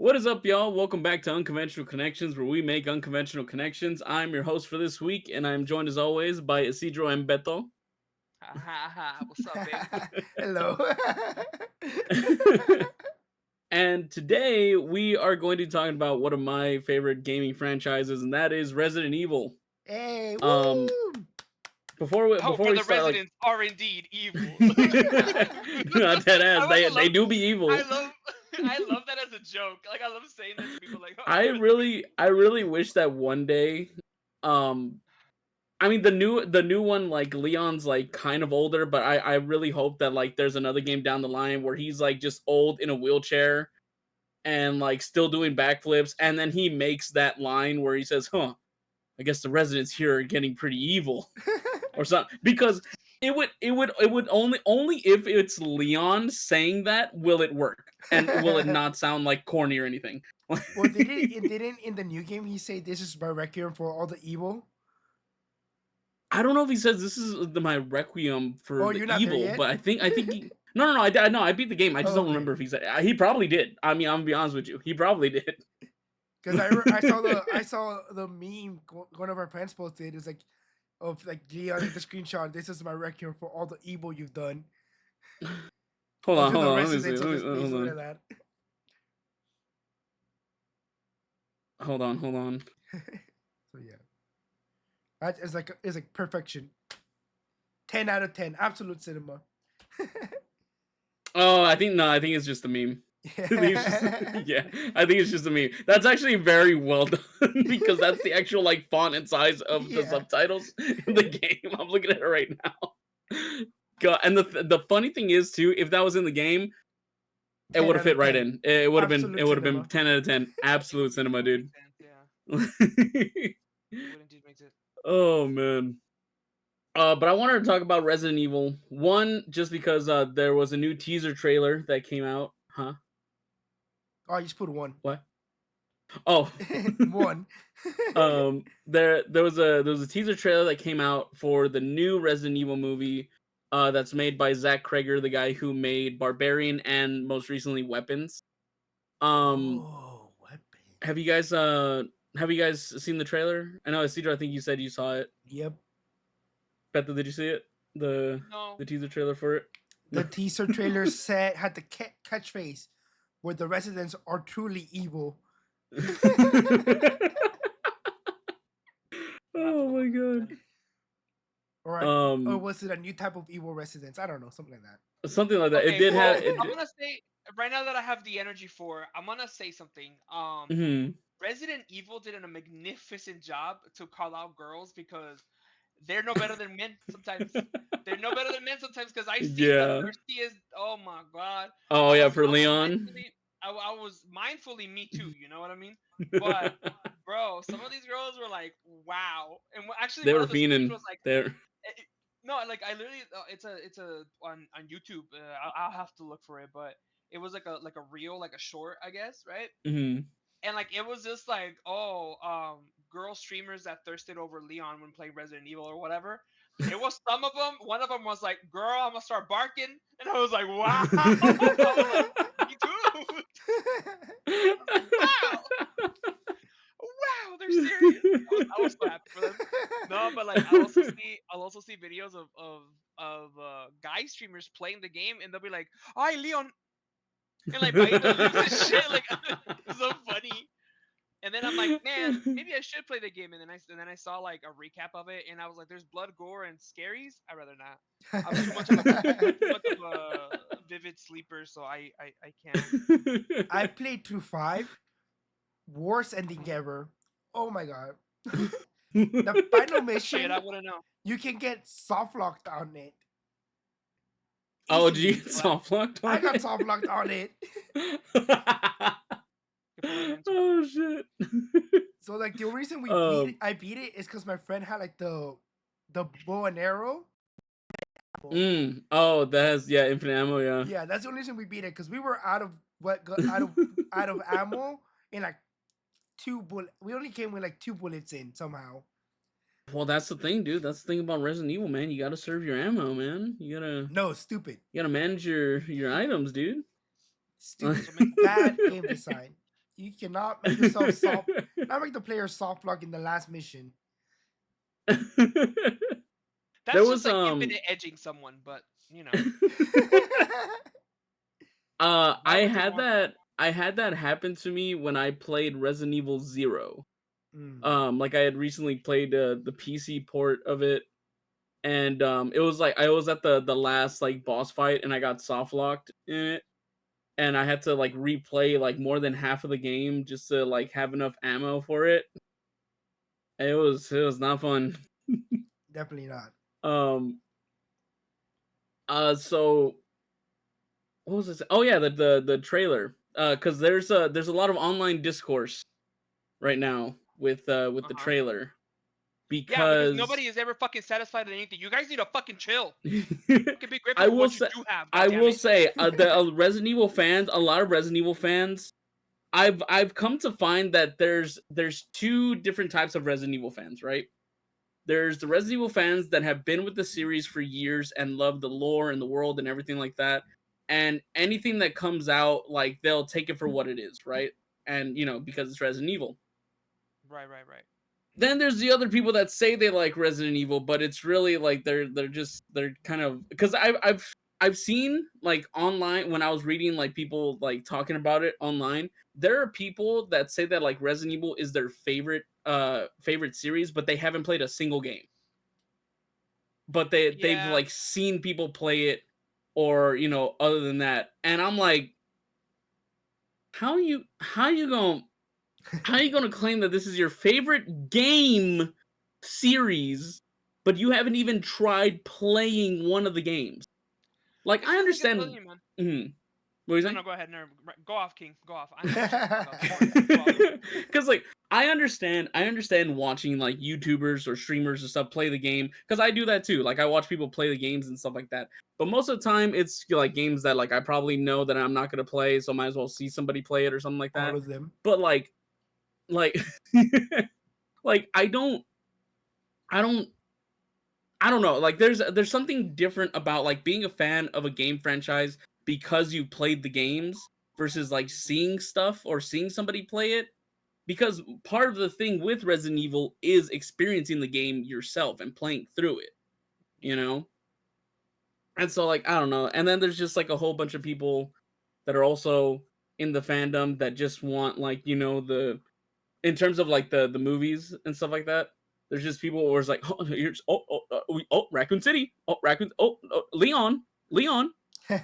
What is up, y'all? Welcome back to Unconventional Connections, where we make unconventional connections. I'm your host for this week, and I'm joined as always by Isidro and Beto. Ha ha ha! What's up, babe? Hello. And today we are going to be talking about one of my favorite gaming franchises, and that is Resident Evil. Hey, Um, woo! before we Oh, before for we the start, residents are indeed evil. not dead ass, I also they love. do be I evil. love. I love that as a joke. Like I love saying that to people. Like, oh, I really wish that one day, um, I mean the new one, like Leon's like kind of older, but I really hope that like there's another game down the line where he's like just old in a wheelchair and like still doing backflips, and then he makes that line where he says, "Huh, I guess the residents here are getting pretty evil," or something. Because it would only if it's Leon saying that will it work, and will it not sound like corny or anything. Well, didn't in the new game he say this is my requiem for all the evil? I don't know if he says this is my requiem for Oh, the you're not there evil, yet. but I think he. No. I beat the game. I just Oh, don't okay. remember if he said. He probably did. I mean, I'm gonna be honest with you. He probably did. Because I saw the meme one of our friends posted. It's like of like Leon in the screenshot. This is my requiem for all the evil you've done. Hold on, Onto hold the on. Let me see. residents of this place. Hold Look on. at that. Hold on. So yeah, that is like it's like perfection. 10 out of 10, absolute cinema. Oh, I think no. I think it's just a meme. I think it's just yeah. I think it's just a meme. That's actually very well done because that's the actual like font and size of the Yeah. subtitles in the game. I'm looking at it right now. God, and the funny thing is too, if that was in the game, it 10 would have out fit of right 10. in. It would have been Absolute 10 out of 10. it would. Absolute It cinema, would make dude. sense. Yeah, it would indeed make sense. Oh man. But I wanted to talk about Resident Evil 1 just because there was a new teaser trailer that came out. Huh? Oh, you just put one. What? Oh. One. There was a teaser trailer that came out for the new Resident Evil movie that's made by Zach Kreger, the guy who made Barbarian and most recently Weapons. Um Oh, weapon. have you guys seen the trailer? I know Isidro, I think you said you saw it. Yep. Beto, did you see it? The No. the teaser trailer for it? The teaser trailer said had the catchphrase where the residents are truly evil. I'm gonna have to Oh look my up god. then. Or Um was it a new type of evil residents? I don't know, something like that. Something like that. It Okay, did have well, it. I'm gonna say right now that I have the energy for it, I'm gonna say something. Mhm. Resident Evil did a magnificent job to call out girls because they're no better than men sometimes. They're no better than men sometimes because I see the Yeah. thirstiest. Oh my god, Oh I yeah, was for I was Leon. mindfully I was mindfully me too. You know what I mean? But bro, some of these girls were like, wow. And actually, They one were of the streams fiending. was like, They're no, like I literally, it's a on YouTube. I'll have to look for it, but it was like a reel, like a short, I guess, right? mhm. And like it was just like girl streamers that thirsted over Leon when playing Resident Evil or whatever. It was some of them. One of them was like, "Girl, I'm gonna start barking," and I was like, "Wow!" I was like, "Me too." I was like, "Wow, wow, they're serious." I was so happy for them. No, but like I'll also see videos of guy streamers playing the game, and they'll be like, "Hi, Leon," and like biting their lips and shit. Like it's so funny. And then I'm like, man, maybe I should play the game. And then I saw like a recap of it, and I was like, there's blood, gore, and scaries. I'd rather not. I'm too much of a vivid sleeper, so I can't. I played through 5. Worst ending ever. Oh my god. The final Shit, mission, I wouldn't know. you can get soft locked on it. Oh, did you Easily. get Well, soft locked I on got it? soft locked on it. I can put it into. Oh shit. So like the only reason um I beat it is because my friend had like the bow and arrow. oh, that's yeah, infinite ammo, yeah. Yeah, that's the only reason we beat it because we were out of out of ammo in like 2 bullet. We only came with like 2 bullets in somehow. Well, that's the thing, dude. That's the thing about Resident Evil, man. You gotta serve your ammo, man. No, stupid, You gotta manage your items, dude. stupid, So make bad game design. You cannot make yourself soft. Not make the player soft lock in the last mission. There That's just was like infinite edging someone, but why I would they had want that? that happen to me when I played Resident Evil 0. Mm. Like I had recently played the PC port of it, and it was like I was at the last like boss fight and I got soft locked in it, and I had to like replay like more than half of the game just to like have enough ammo for it. It was not fun. Definitely not. Um so what was this? Oh yeah, the trailer. Cuz there's a lot of online discourse right now with Uh the huh. trailer Yeah, because because nobody is ever fucking satisfied with anything. You guys need to fucking chill. Fucking be grateful I for will what you say do have. I God damn will it. say the Resident Evil fans, a lot of Resident Evil fans, I've come to find that there's two different types of Resident Evil fans, right? There's the Resident Evil fans that have been with the series for years and love the lore and the world and everything like that. And anything that comes out, like they'll take it for what it is, right? And because it's Resident Evil. Right, right, right. Then there's the other people that say they like Resident Evil, but it's really like they're kind of because I've seen like online when I was reading like people like talking about it online. There are people that say that like Resident Evil is their favorite series, but they haven't played a single game. But they've Yeah. like seen people play it or other than that. And I'm like, how you gonna claim that this is your favorite game series, but you haven't even tried playing one of the games? Like, It's I because I get understand. telling you, man. Mhm. What are you No, saying? no, go ahead. No, go off, King. Go off. I know what you're talking about. Don't worry. Go off. Because like I understand watching like YouTubers or streamers or stuff play the game because I do that too. Like I watch people play the games and stuff like that. But most of the time it's like games that like I probably know that I'm not gonna play, so I might as well see somebody play it or something like All that. of them. But like like I don't I don't know. Like there's something different about like being a fan of a game franchise because you played the games versus like Mhm. seeing stuff or seeing somebody play it. Because part of the thing with Resident Evil is experiencing the game yourself and playing through it, you Yeah. know? And so like I don't know. And then there's just like a whole bunch of people that are also in the fandom that just want like, the in terms of like the movies and stuff like that. There's just people where it's like, oh, here's Raccoon City, Leon,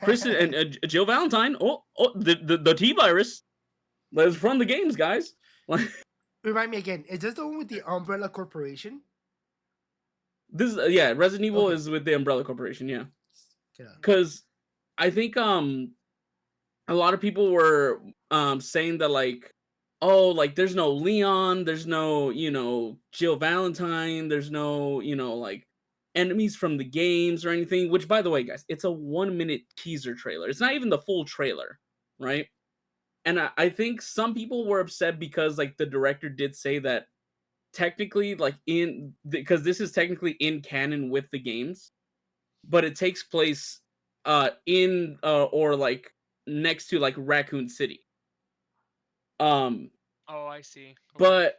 Chris and Jill Valentine, the T virus that's from the games, guys. Like Remind me again. Is this the one with the Umbrella Corporation? this, yeah, Resident Evil Okay. is with the Umbrella Corporation, yeah, Get out. because I think a lot of people were saying that like oh like there's no Leon, there's no Jill Valentine, there's no like enemies from the games or anything, which by the way guys, it's a 1 minute teaser trailer, it's not even the full trailer, right? And I think some people were upset because like the director did say that technically like because this is technically in canon with the games, but it takes place in or like next to like Raccoon City. Um Oh, I see. Okay.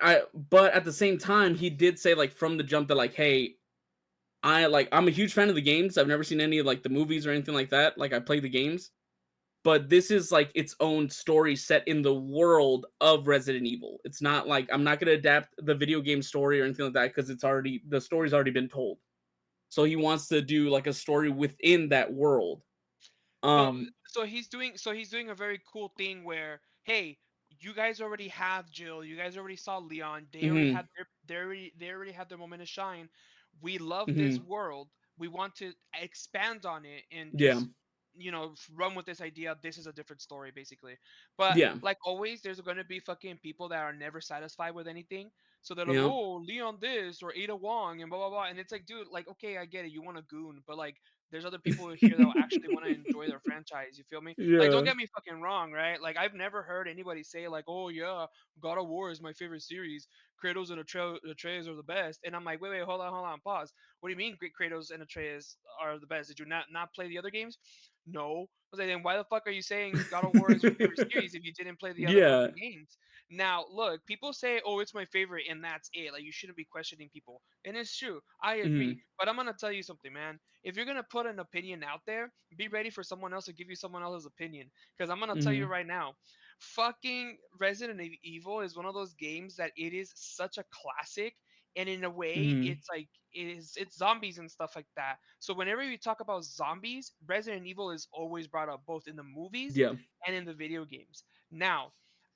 but at the same time he did say like from the jump that like hey, I'm a huge fan of the games. I've never seen any of like the movies or anything like that. Like I play the games, but this is like its own story set in the world of Resident Evil. It's not like I'm not going to adapt the video game story or anything like that because the story's already been told. So he wants to do like a story within that world. So Um so he's doing a very cool thing where, hey, you guys already have Jill, you guys already saw Leon, they already mhm had they already had their moment to shine. We love this mhm world. We want to expand on it and yeah. just run with this idea. This is a different story basically. But Yeah. like always, there's going to be fucking people that are never satisfied with anything. So they're like, Yeah. oh, Leon this or Ada Wong and blah blah blah. And it's like, dude, like, okay, I get it. You want a goon, but like there's other people here that will actually want to enjoy their franchise. You feel me? Like, don't Yeah. get me fucking wrong, right? Like, I've never heard anybody say like, "Oh yeah, God of War is my favorite series. Kratos and Atreus are the best." And I'm like, wait, hold on, pause. What do you mean, Kratos and Atreus are the best? Did you not play the other games? No. I was like, then why the fuck are you saying God of War is your favorite series if you didn't play the other Yeah. fucking games? Now, look, people say, oh, it's my favorite, and that's it. Like, you shouldn't be questioning people. And it's true. I agree. Mhm. But I'm going to tell you something, man. If you're going to put an opinion out there, be ready for someone else to give you someone else's opinion. Because I'm going to tell you Mhm. right now, fucking Resident Evil is one of those games that it is such a classic, and in a way Mhm. it's like it's zombies and stuff like that. So whenever we talk about zombies, Resident Evil is always brought up both in the movies Yeah. and in the video games. Now,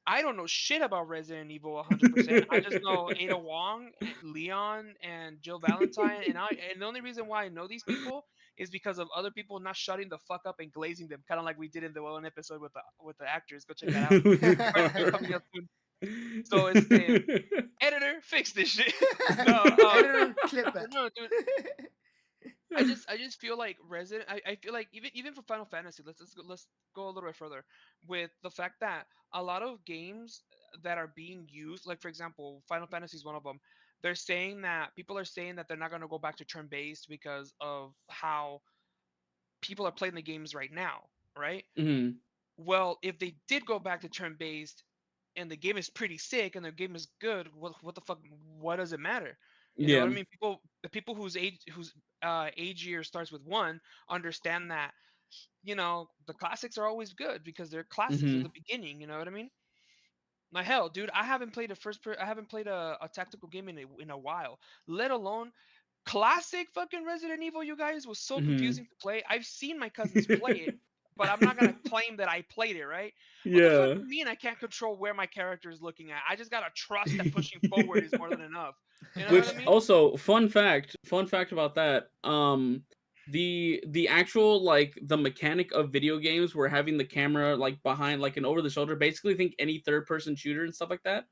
I don't know shit about Resident Evil 100%. I just know Ada Wong, Leon, and Jill Valentine, and the only reason why I know these people is because of other people not shutting the fuck up and glazing them, kind of like we did in the one episode with the actors. Go check that out. Part two coming up soon. So it's the editor fix this shit. No, Editor, clip but that. no, dude. I just feel like Resident. I feel like even for Final Fantasy, let's go a little bit further with the fact that a lot of games that are being used, like for example, Final Fantasy is one of them. They're saying that people are saying that they're not going to go back to turn based because of how people are playing the games right now, right? Mhm. Well, if they did go back to turn based and the game is pretty sick and the game is good, what the fuck? What does it matter? You know what Yeah. I mean? The people whose age year starts with one understand that the classics are always good because they're classics. They're Mhm. the beginning. You know what I mean? Like hell, dude, I haven't played a tactical game in a while. Let alone classic fucking Resident Evil, you guys, was so Mhm. confusing to play. I've seen my cousins play it, but I'm not gonna claim that I played it, right? What the fuck Yeah. do you mean I can't control where my character is looking at? I just gotta trust that pushing forward is more than enough. You know what I Which mean? also fun fact about that. The actual like the mechanic of video games where having the camera like behind like an over the shoulder, basically think any third person shooter and stuff like that.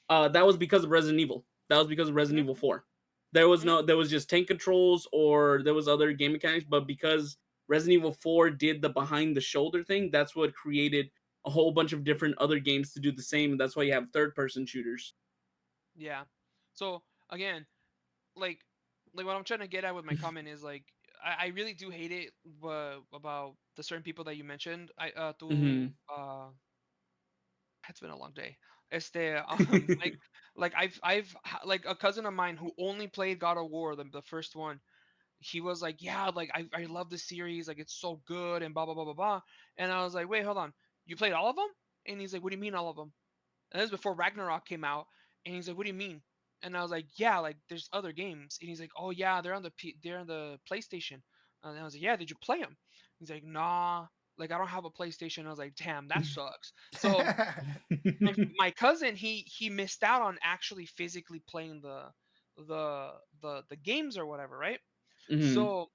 That was because of Resident Evil. That was because of Resident Hmm. Evil 4. There Hmm. was just tank controls or there was other game mechanics, but because Resident Evil 4 did the behind the shoulder thing, that's what created a whole bunch of different other games to do the same. And that's why you have third person shooters. Yeah. So again, like what I'm trying to get at with my comment is like I really do hate it about the certain people that you mentioned. Mhm. It's been a long day. Este, like like a cousin of mine who only played God of War, the first one. He was like, yeah, like I love this series, like it's so good and blah blah blah blah blah. And I was like, wait, hold on, you played all of them? And he's like, what do you mean all of them? And this was before Ragnarok came out. And he's like, what do you mean? And I was like, yeah, like there's other games. And he's like, oh yeah, they're on the PlayStation. And I was like, yeah, did you play them? He's like, nah, like I don't have a PlayStation. I was like, damn, that sucks. So my cousin he missed out on actually physically playing the games or whatever, right? Mhm. So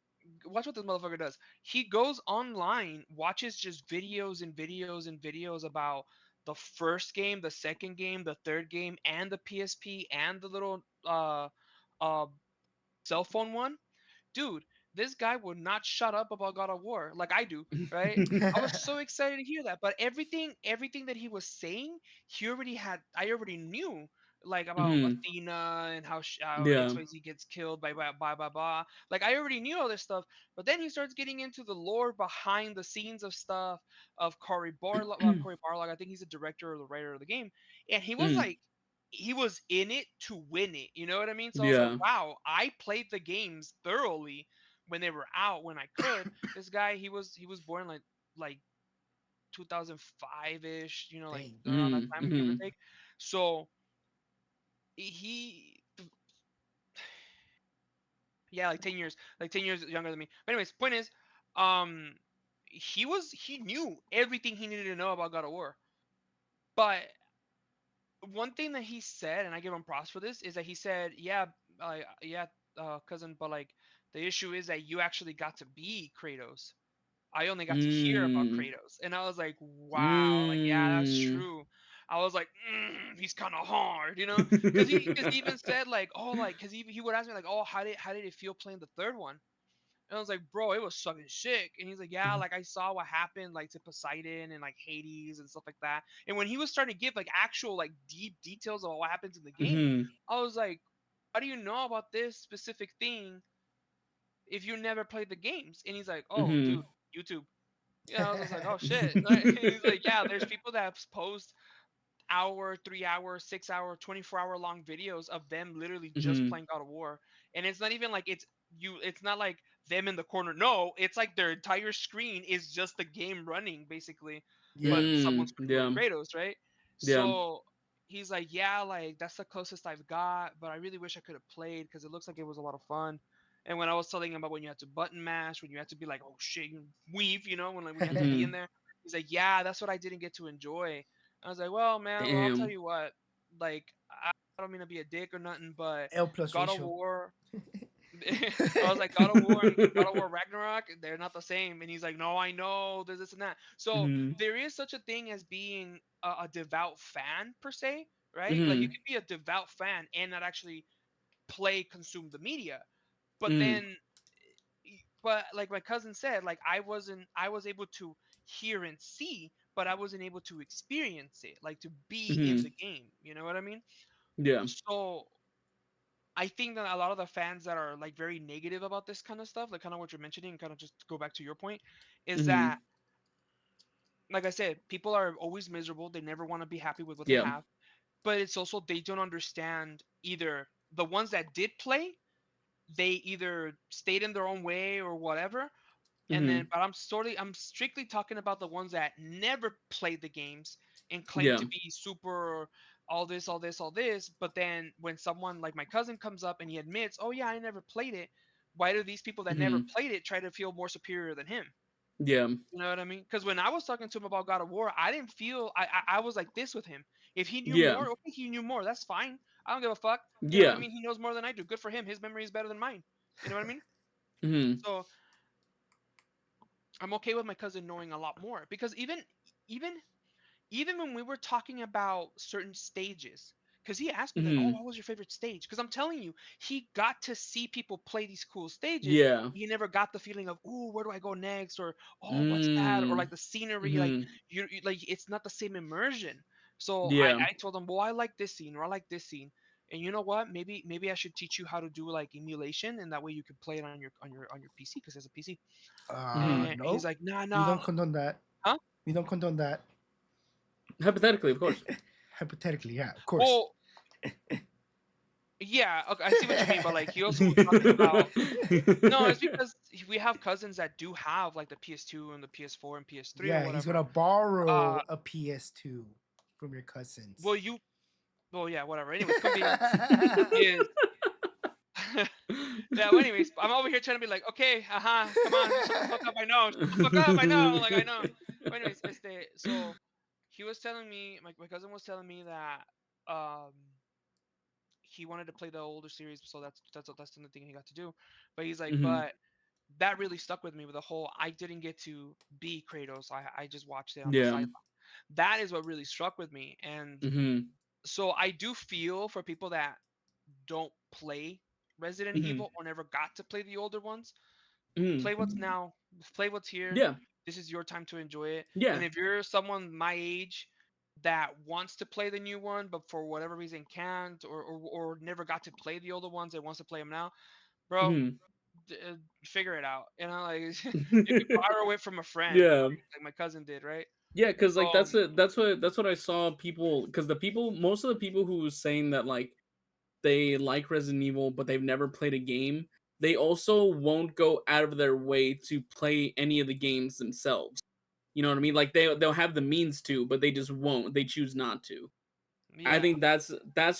watch what this motherfucker does. He goes online, watches just videos and videos and videos about the first game, the second game, the third game, and the PSP and the little uh cell phone one. Dude, this guy would not shut up about God of War like I do, right? I was so excited to hear that, but everything that he was saying, I already knew, like about Mhm. Athena and how Yeah. XYZ gets killed by blah. Like I already knew all this stuff, but then he starts getting into the lore behind the scenes of stuff of Cory Barlog. I think he's the director or the writer of the game, and he was Mm. like he was in it to win it. You know what I mean? So I was like, Yeah. wow, I played the games thoroughly when they were out when I could. This guy, he was born like 2005 ish, like Dang. around that Mhm. time, give or Mhm. take. So he, yeah, like 10 years younger than me. But anyways, point is, um, he knew everything he needed to know about God of War, but one thing that he said, and I give him props for this, is that he said, "Yeah, yeah, cousin, but like the issue is that you actually got to be Kratos. I only got to hear about Mm. Kratos." And I was like, "Wow, like yeah, that's Mm. true." I was like, "He's kind of hard, because he even said like, oh, like, because he would ask me like, oh, how did it feel playing the third one? And I was like, bro, it was sucking sick. And he's like, yeah, like I saw what happened, like to Poseidon and like Hades and stuff like that. And when he was starting to give like actual like deep details of what happens in the game, Mhm. I was like, how do you know about this specific thing if you never played the games? And he's like, oh, dude, Mhm. YouTube. I was just like, oh shit. He's like, yeah, there's people that post hour, 3 hour, 6 hour, 24 hour long videos of them literally just Mhm. playing God of War. And it's not even like it's not like them in the corner. No, it's like their entire screen is just the game running basically, but Yeah. someone's playing with Yeah. Kratos, right? Yeah. So he's like, yeah, like that's the closest I've got, but I really wish I could have played because it looks like it was a lot of fun. And when I was telling him about when you had to button mash, when you had to be like, oh shit, you weave, when like when you had to be in Mhm. there, he's like, yeah, that's what I didn't get to enjoy. I was like, well, man, well, I'll tell Damn. you what. Like, I don't mean to be a dick or nothing, but L plus God of ratio. War. I was like, God of War and God of War Ragnarok, they're not the same. And he's like, no, I know, there's this and that. So Mhm. there is such a thing as being a devout fan per se, right? Like you Mhm. can be a devout fan and not actually consume the media. But Mhm. then but like my cousin said, like I was able to hear and see, but I wasn't able to experience it, like to be in Mhm. the game. You know what I mean? Yeah. So I think that a lot of the fans that are like very negative about this kind of stuff, like kind of what you're mentioning, kind of just to go back to your point, is that Mhm. like I said, people are always miserable. They never want to be happy with what they Yeah. have. But it's also they don't understand either the ones that did play, they either stayed in their own way or whatever, and then Mhm. but I'm strictly talking about the ones that never played the games and claim Yeah. to be super all this, but then when someone like my cousin comes up and he admits, oh yeah, I never played it, why do these people that never Mhm. played it try to feel more superior than him? Yeah. You know what I mean? Because when I was talking to him about God of War, I didn't feel I was like this with him. If he knew Yeah. more, okay, he knew more. That's fine. I don't give a fuck. You know what I Yeah. mean? He knows more than I do. Good for him. His memory is better than mine. You know what I mean? Mhm. So I'm okay with my cousin knowing a lot more because even even when we were talking about certain stages, because he asked me like, "Oh, Mhm. what was your favorite stage?" Because I'm telling you, he got to see people play these cool stages. Yeah. He never got the feeling of, "Oh, where do I go next?" or "Oh, what's that?" or Mm. like the scenery. Like Mhm. like it's not the same immersion. So Yeah. I told him, "Well, I like this scene or I like this scene." And you know what? Maybe I should teach you how to do like emulation, and that way you can play it on your PC because it's a PC. Mhm. And he's No, like, "Nah, we nah, don't condone that. huh?" We don't condone that. Hypothetically, of course. Hypothetically, yeah, of course. Well, yeah, okay, I see what you mean, but like he also was talking about no, it's because we have cousins that do have like the PS2 and the PS4 and PS3 or Yeah, he's whatever. gonna borrow Uh, a PS2 from your cousins. well, well, yeah, whatever. Anyways, convenient is yeah. Well, anyways, I'm over here trying to be like, okay, come on, shut the fuck up. I know, shut the fuck up. I know, like I know. But anyways, so he was telling me, my cousin was telling me that um he wanted to play the older series, so that's the thing he got to do. But he's like, Mhm. but that really stuck with me with the whole I didn't get to be Kratos. I just watched it on the Yeah. side. That is what really struck with me. And Mhm. so I do feel for people that don't play Resident Mhm. Evil or never got to play the older ones. Mhm. Play what's now, play what's here. Yeah. This is your time to enjoy it. Yeah. And if you're someone my age that wants to play the new one, but for whatever reason can't or never got to play the older ones and wants to play them now, bro, Mhm. figure it out. Like you could borrow it from a friend, Yeah. like my cousin did, right? Yeah, because like So that's what I saw people because the people most of the people who was saying that like they like Resident Evil but they've never played a game, they also won't go out of their way to play any of the games themselves. You know what I mean? Like they'll have the means to, but they just won't. They choose not to. I yeah, think that's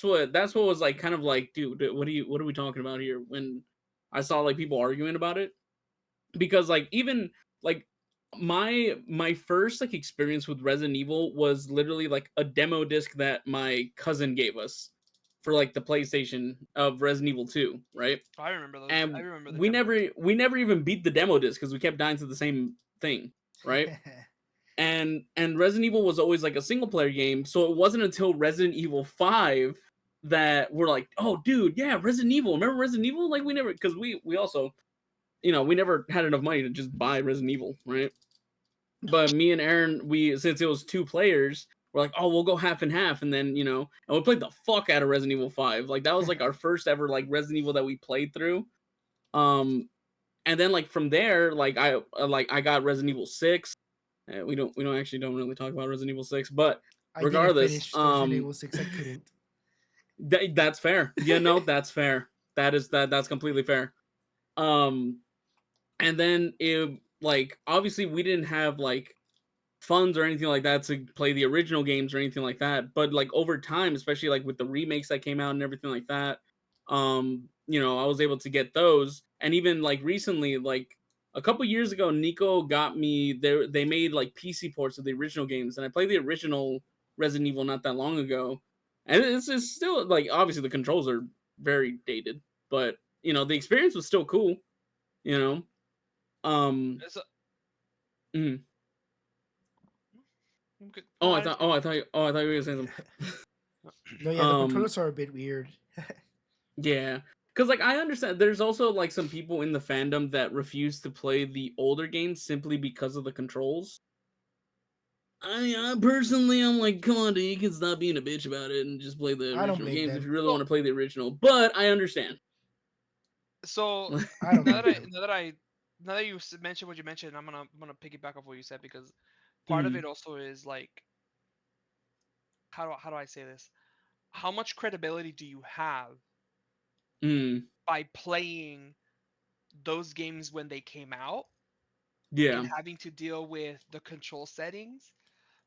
what was like kind of like, dude, what are we talking about here? When I saw like people arguing about it, because like even like my first like experience with Resident Evil was literally like a demo disc that my cousin gave us for like the PlayStation of Resident Evil 2, right? I remember those. I And remember the we demo disc. never even beat the demo disc because we kept dying to the same thing, right? And Resident Evil was always like a single player game, so it wasn't until Resident Evil 5 that we're like, oh dude, yeah, Resident Evil. Remember Resident Evil? Like we never because we also, we never had enough money to just buy Resident Evil, right? But me and Aaron, we since it was two players, we're like, oh, we'll go half and half, and then and we played the fuck out of Resident Evil 5. Like that was like our first ever like Resident Evil that we played through. Um, and then like from there, like I got Resident Evil 6. we don't actually don't really talk about Resident Evil 6, but I didn't regardless, finish Resident Evil 6. I couldn't. that's fair. Yeah, no, that's fair. That's completely fair. Um, and then it like obviously we didn't have like funds or anything like that to play the original games or anything like that. But like over time, especially like with the remakes that came out and everything like that, I was able to get those. And even like recently, like a couple years ago, Nico got me there. They made like PC ports of the original games, and I played the original Resident Evil not that long ago. And it's still like obviously the controls are very dated, but the experience was still cool. You know, um, It's a, mhm. okay. No, Oh, I didn't say anything. I thought you were gonna say something. No, yeah, the Um, controllers are a bit weird. yeah, because like I understand, there's also like some people in the fandom that refuse to play the older games simply because of the controls. I personally, I'm like, come on, dude, you can stop being a bitch about it and just play the I don't original blame games if them. you really So want to play the original. But I understand. so I don't now blame that I them. now that I now that you mentioned what you mentioned, I'm gonna piggyback off what you said because part of Mm, it also is like how do I say this? How much credibility do you have mm, by playing those games when they came out and yeah, having to deal with the control settings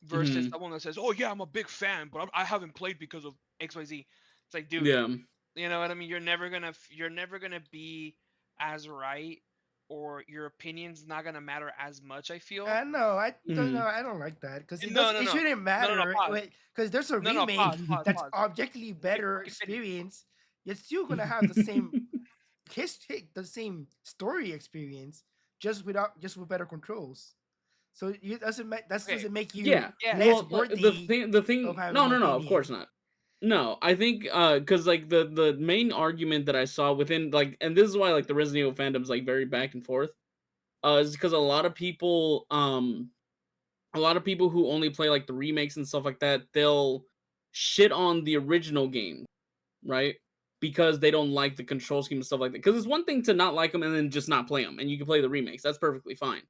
versus mm, someone that says, "Oh yeah, I'm a big fan, but I haven't played because of XYZ." It's like, dude, yeah, you know what I mean? You're never gonna be as right, or your opinion's not gonna matter as much. I feel. No, I don't know. mm, I don't like that because it No, does. no, It no, shouldn't no, no, no. matter Pause. because there's a No, no. remake Pause. Pause. that's Pause. objectively Okay, better okay. Finish. experience. You're still gonna have the same history, the same story experience, just with better controls. So it doesn't that Okay. doesn't make you yeah. Yes. less Well, worthy the of thing, having no, an no, no, of course opinion. not. No, I think because like the main argument that I saw within like, and this is why like the Resident Evil fandom's like very back and forth, is because a lot of people who only play like the remakes and stuff like that, they'll shit on the original game, right? Because they don't like the control scheme and stuff like that. Because it's one thing to not like them and then just not play them, and you can play the remakes. That's perfectly fine.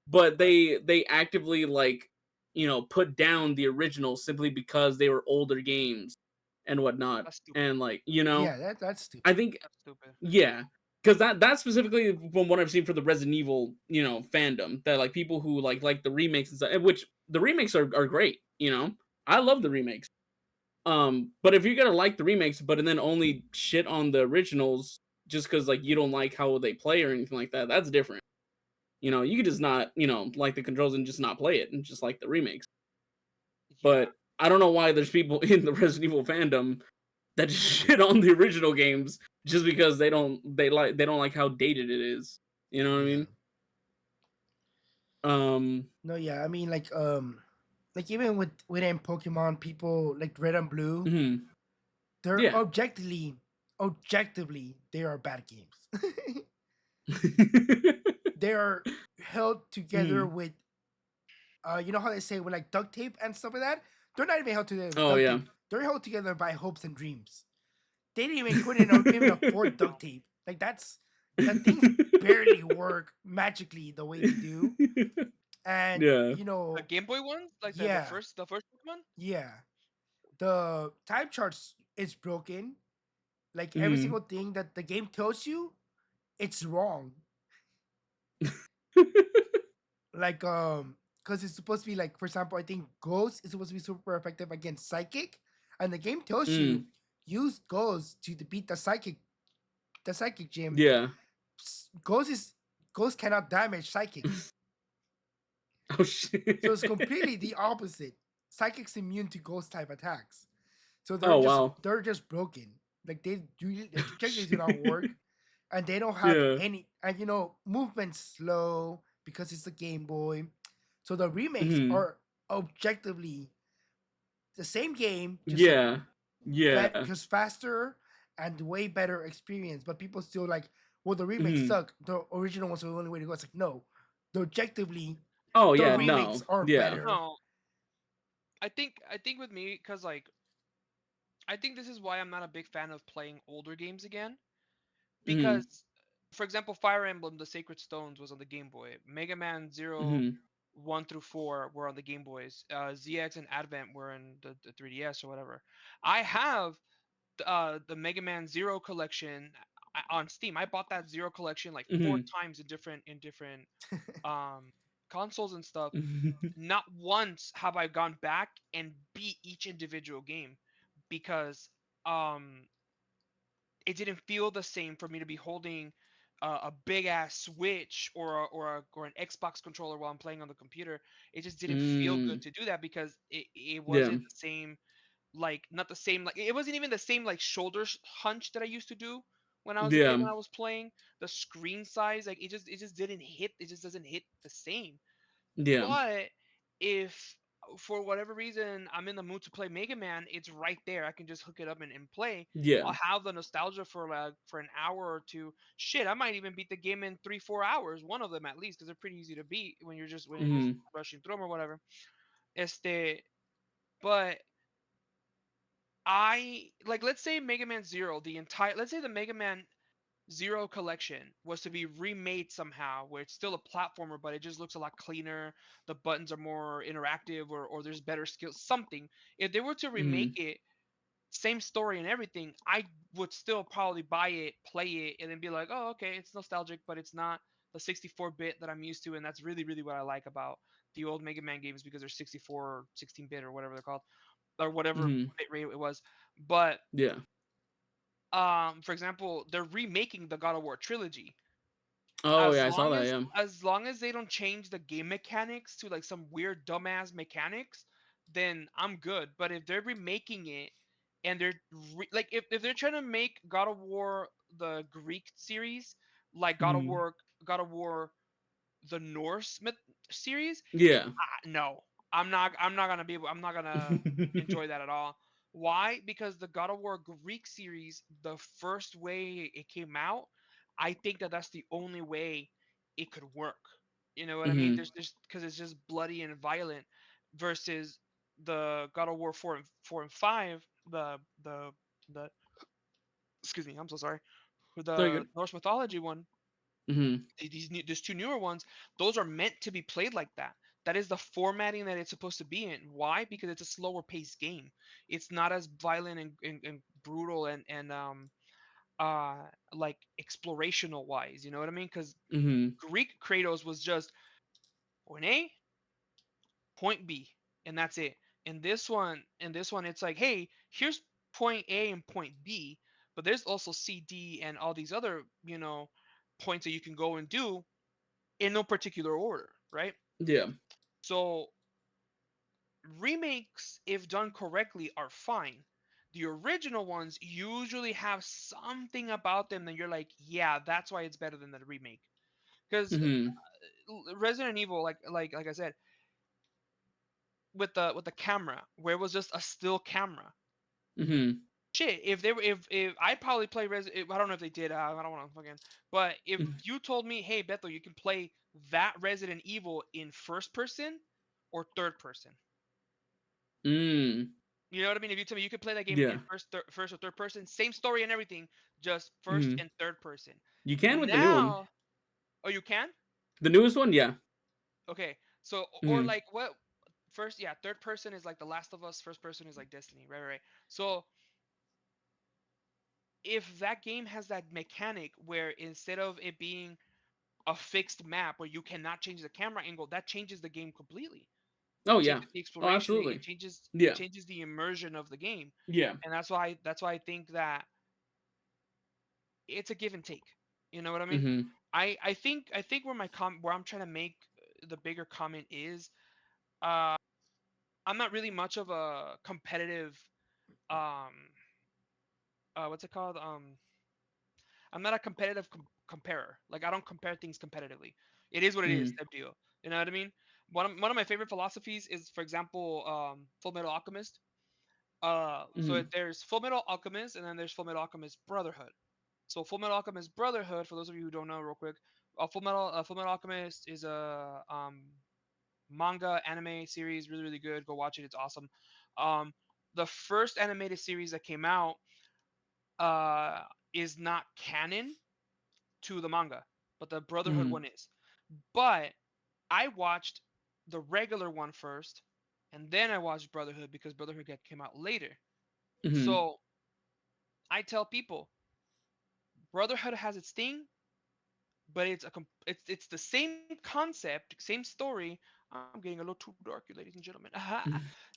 But they actively like put down the original simply because they were older games and whatnot. That's stupid. And like Yeah, that's I stupid. think That's stupid. yeah, because that specifically from what I've seen for the Resident Evil fandom, that like people who like the remakes and stuff, which the remakes are great. I love the remakes. But if you're gonna like the remakes, but and then only shit on the originals just because like you don't like how they play or anything like that, that's different. You could just not like the controls and just not play it and just like the remakes. Yeah. But I don't know why there's people in the Resident Evil fandom that just shit on the original games just because they don't like how dated it is. You know what I Yeah. mean? Um. No, yeah. I mean, like even within Pokemon, people like Red and Blue, Mhm. they're Yeah. objectively they are bad games. They are held together Mhm. with you know how they say with like duct tape and stuff like that. They're not even held together with Oh duct yeah. tape. They're held together by hopes and dreams. They didn't even even afford duct tape. Like that things barely work magically the way they do. And Yeah. The Game Boy ones, like the yeah, first the first one. yeah. The time charts is broken. Like every Mhm. single thing that the game tells you, it's wrong. Like because it's supposed to be like, for example, I think Ghost is supposed to be super effective against Psychic, and the game tells you Mm. use Ghost to defeat the Psychic gym. Yeah. Ghost is Ghost cannot damage Psychic, Oh so it's shit. completely the opposite. Psychic's immune to Ghost type attacks, so they're Oh just wow. they're just broken. Like the trajectories do not work, and they don't have Yeah. any. And movement slow because it's a Game Boy. So the remakes Mhm. are objectively the same game, just like Yeah. Yeah. just faster and way better experience. But people still like, well, the remakes Mhm. suck. The original ones are the only way to go. It's like, no, the objectively Oh the yeah. No, remakes No. are Yeah. better. no. I think with me, cause like I think this is why I'm not a big fan of playing older games again. Mhm. Because, for example, Fire Emblem: The Sacred Stones was on the Game Boy. Mega Man Zero Mhm. 1 through 4 were on the Game Boys. ZX and Advent were in the 3DS or whatever. I have the Mega Man Zero collection on Steam. I bought that Zero collection like four Mhm. times in different um consoles and stuff. Not once have I gone back and beat each individual game because um it didn't feel the same for me to be holding a big ass Switch or an Xbox controller while I'm playing on the computer. It just didn't feel good Mm. to do that because it Yeah. wasn't the same, like not the same, like it wasn't even the same like shoulder hunch that I used to do when I was a kid Yeah. when I was playing. The screen size, like it just didn't hit. It just doesn't hit the same. Yeah. But if for whatever reason I'm in the mood to play Mega Man, it's right there. I can just hook it up and play. Yeah. I'll have the nostalgia for an hour or two. Shit, I might even beat the game in 3-4 hours. One of them at least, because they're pretty easy to beat when you're just Mhm. rushing through them or whatever. Este, but I like, let's say Mega Man Zero, let's say the Mega Man Zero collection was to be remade somehow, where it's still a platformer, but it just looks a lot cleaner. The buttons are more interactive, or there's better skills. Something. If they were to remake Mhm. it, same story and everything, I would still probably buy it, play it, and then be like, oh, okay, it's nostalgic, but it's not the 64-bit that I'm used to, and that's really, really what I like about the old Mega Man games, because they're 64 or 16-bit or whatever they're called, or whatever Mhm. bit rate it was. But Yeah. for example, they're remaking the God of War trilogy. Oh as yeah, I saw long that. as Yeah. as long as they don't change the game mechanics to like some weird dumbass mechanics, then I'm good. But if they're remaking it and like if they're trying to make God of War the Greek series, like Mhm. God of War the Norse series, Yeah. no, I'm not gonna be able. I'm not gonna enjoy that at all. Why? Because the God of War Greek series, the first way it came out, I think that that's the only way it could work. You know what I mean? Mhm. There's because it's just bloody and violent, versus the God of War four and five, the excuse me, I'm so sorry, So the good. Norse mythology one, Mhm. these two newer ones, those are meant to be played like that. That is the formatting that it's supposed to be in. Why? Because it's a slower paced game. It's not as violent and brutal and like explorational wise. You know what I mean? Because Mhm. Greek Kratos was just point A, point B, and that's it. In this one, it's like, hey, here's point A and point B, but there's also C, D, and all these other points that you can go and do in no particular order, right? Yeah. So remakes, if done correctly, are fine. The original ones usually have something about them that you're like, yeah, that's why it's better than the remake. Because Mhm. Resident Evil, like I said, with the camera, where it was just a still camera. Mhm. Shit, if they were, if I'd probably play I don't know if they did. I don't want to fucking. But if Mhm. you told me, hey Beto, you can play that Resident Evil in first person or third person. Mm. You know what I mean? If you tell me you could play that game in Yeah. first or third person, same story and everything, just first Mhm. and third person. You can with the new one. Now, oh, you can? The newest one, yeah. Okay. So, or Mhm. like what? First, yeah, third person is like The Last of Us. First person is like Destiny. Right, right, right. So, if that game has that mechanic where instead of it being a fixed map where you cannot change the camera angle, that changes the game completely. Oh It yeah. changes the Oh, exploration. It absolutely. changes it Yeah. changes the immersion of the game, Yeah. and that's why I think that it's a give and take. You know what I mean? Mhm. I think where I'm trying to make the bigger comment is, uh I'm not really much of a competitive, um what's it called, I'm not a competitive comparer. Like, I don't compare things competitively. It is what it is Mhm. type deal. You know what I mean? One of my favorite philosophies is, for example, Full Metal Alchemist. So Mhm. there's Full Metal Alchemist, and then there's Full Metal Alchemist Brotherhood. So Full Metal Alchemist Brotherhood, for those of you who don't know, real quick, Full Metal Alchemist is a manga anime series, really really good. Go watch it; it's awesome. Um, the first animated series that came out uh, is not canon to the manga, but the Brotherhood Mhm. one is. But I watched. the regular one first, and then I watched Brotherhood because came out later. Hmm. So I tell people Brotherhood has its thing, but it's the same concept, same story. I'm getting a little too dark, ladies and gentlemen.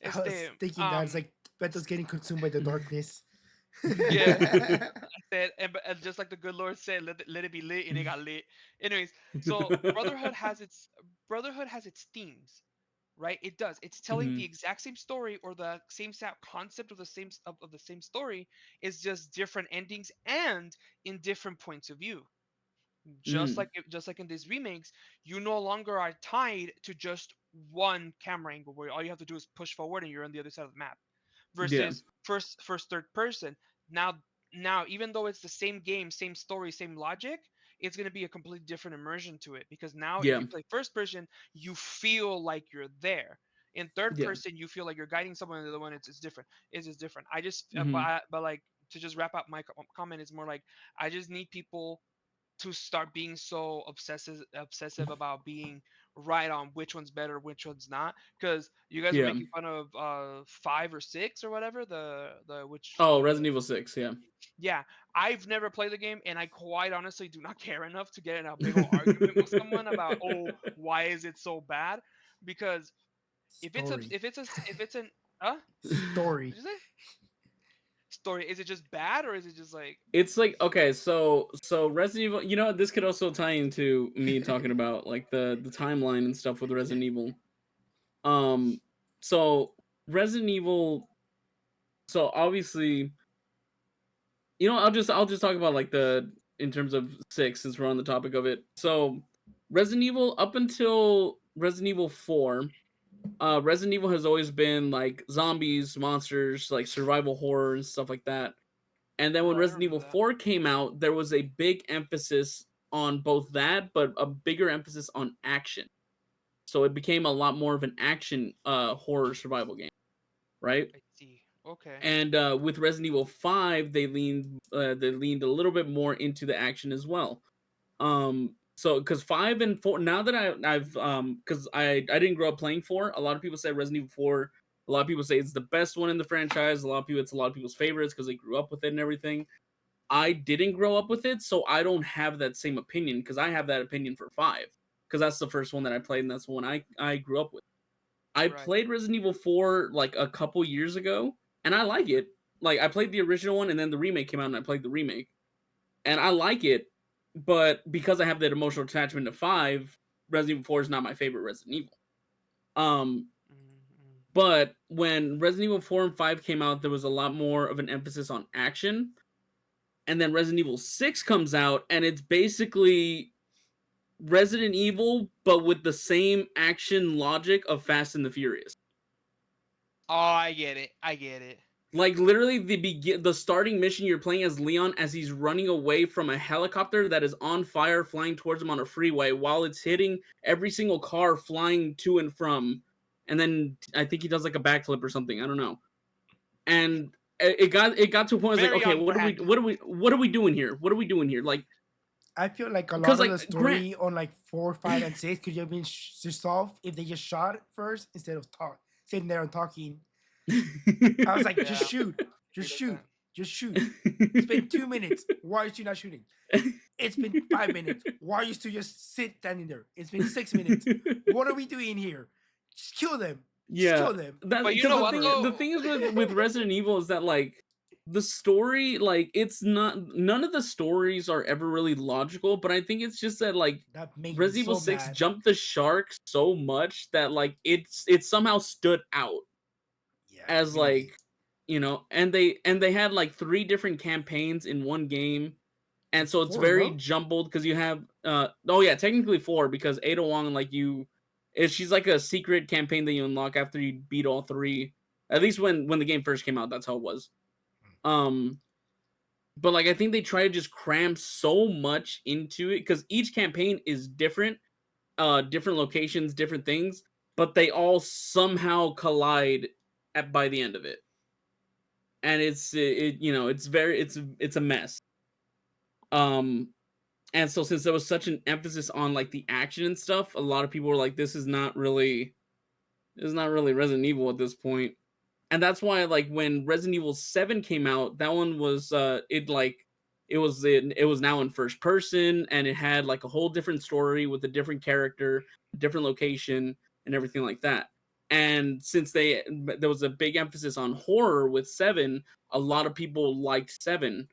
It's I the was thinking that it's like Beto's getting consumed by the darkness. yeah. I said, and just like the good Lord said, let it be lit, and it got lit. Anyways, so Brotherhood has its themes, right? It does. It's telling Hmm. the exact same story or the same concept of of the same story. It's just different endings and in different points of view. Hmm. Just like in these remakes, you no longer are tied to just one camera angle where all you have to do is push forward and you're on the other side of the map Yeah. versus third person. Now even though it's the same game, same story, same logic, it's going to be a completely different immersion to it because now if Yeah. you play first person, you feel like you're there. In third Yeah. person, you feel like you're guiding someone. And the other one, it's different. It's just different. I just Hmm. but like to just wrap up my comment, it's more like I just need people to start being so obsessive about being right on which one's better, which one's not. Because you guys were Yeah. making fun of 5 or 6 or whatever the which Oh, Resident Evil 6. Yeah. yeah, I've never played the game, and I quite honestly do not care enough to get in a big old argument with someone about why is it so bad? Because Story. if it's an uh Story. what'd you say story, is it just bad or is it just like It's like, okay, so Resident Evil, this could also tie into me talking about like the timeline and stuff with Resident Evil. Um so Resident Evil, so obviously, I'll just talk about like the in terms of 6 since we're on the topic of it. So Resident Evil up until Resident Evil 4, Resident Evil has always been like zombies, monsters, like survival horror and stuff like that. And then when right? I Resident remember Evil that. 4 came out, there was a big emphasis on both that, but a bigger emphasis on action. So it became a lot more of an action horror survival game, right? I see. Okay. And with Resident Evil 5, they leaned a little bit more into the action as well. So because 5 and 4, now that I've because I didn't grow up playing 4. A lot of people say Resident Evil 4. A lot of people say it's the best one in the franchise. It's a lot of people's favorites because they grew up with it and everything. I didn't grow up with it, so I don't have that same opinion because I have that opinion for 5 because that's the first one that I played and that's the one I grew up with. I Right. played Resident Evil 4 like a couple years ago and I like it. Like I played the original one and then the remake came out and I played the remake. And I like it, but because I have that emotional attachment to 5, Resident Evil 4 is not my favorite Resident Evil. Um Mm-hmm. but when Resident Evil 4 and 5 came out, there was a lot more of an emphasis on action. And then Resident Evil 6 comes out and it's basically Resident Evil, but with the same action logic of Fast and the Furious. Oh, I get it. I get it. Like literally the starting mission, you're playing as Leon as he's running away from a helicopter that is on fire flying towards him on a freeway while it's hitting every single car flying to and from. And then I think he does like a backflip or something. I don't know. And it got to a point. I was like, Very okay, on brand. what are we doing here? What are we doing here? Like, I feel like a because lot of the like Grant. story on like 4, 5, and 6 could have been resolved if they just shot it first instead of sitting there and talking. I was like, just Yeah. shoot, Be just like shoot, that. just shoot. It's been 2 minutes. Why are you not shooting? It's been 5 minutes. Why are you still just standing there? It's been 6 minutes. What are we doing here? Just kill them. Just Yeah, kill them. that But you because know the what thing though? the thing is with Resident Evil is that like the story, like it's not, none of the stories are ever really logical, but I think it's just that like That made me Resident Evil so 6 mad. jumped the shark so much that like it somehow stood out Yeah, as really. like, and they had like 3 different campaigns in one game, and It's so it's 4, very no? jumbled because you have oh yeah, technically 4 because Ada Wong, like she's like a secret campaign that you unlock after you beat all 3. At least when the game first came out, that's how it was. Um but like I think they try to just cram so much into it because each campaign is different, different locations, different things, but they all somehow collide by the end of it. And it's a mess. Um and so since there was such an emphasis on like the action and stuff, a lot of people were like, this is not really It's not really Resident Evil at this point. And that's why, like, when Resident Evil 7 came out, that one was it was now in first person, and it had like a whole different story with a different character, a different location, and everything like that. And since there was a big emphasis on horror with 7, a lot of people liked 7.